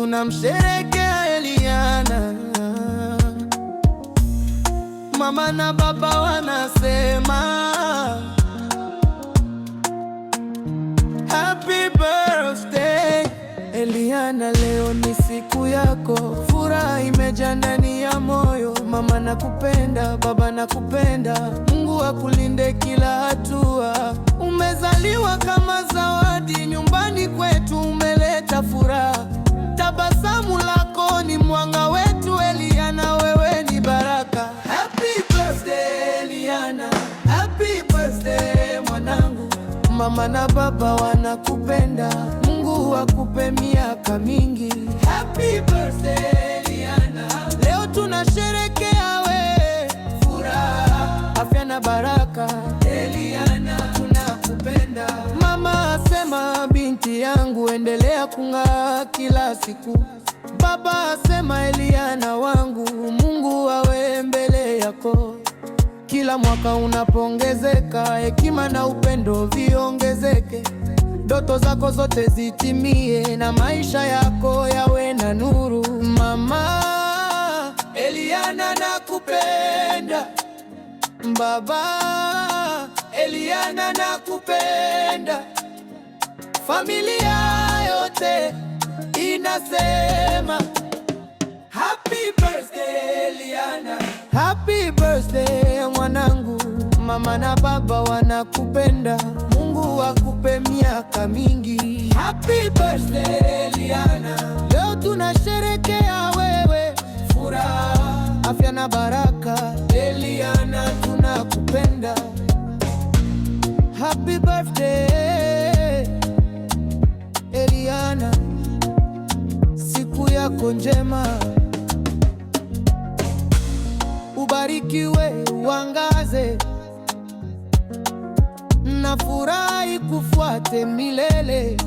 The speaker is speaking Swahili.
tunamsherekea Eliana. Mama na baba wanasema happy birthday Eliana, leo ni siku yako, furaha imejaa ndani ya moyo. Mama nakupenda, baba nakupenda, Mungu akulinde kila hatua. Umezaliwa kama zawadi, nyumbani kwetu umeleta furaha. Tabasamu lako ni mwanga wetu Eliana, wewe ni baraka. Happy birthday Eliana, happy birthday mwanangu. Mama na baba wanakupenda, Mungu akupe miaka mingi. Happy birthday Eliana, leo tunasherekea we, furaha, afya na baraka. Eliana tunakupenda. Mama asema binti yangu, endelea kung'aa kila siku. Baba asema Eliana wangu, Mungu awe mbele yako. Kila mwaka unapongezeka, hekima na upendo viongezeke. Ndoto zako zote zitimie, na maisha yako yawe na nuru. Mama Eliana nakupenda, baba Eliana nakupenda, familia yote inasema happy birthday Eliana, happy birthday mwanangu. Mama na baba wanakupenda, Mungu akupe miaka mingi. Happy birthday Eliana, leo tunasherekea wewe, furaha, afya na baraka. Eliana tunakupenda. Happy birthday Eliana, siku yako njema, ubarikiwe, uangaze, na furaha ikufuate milele.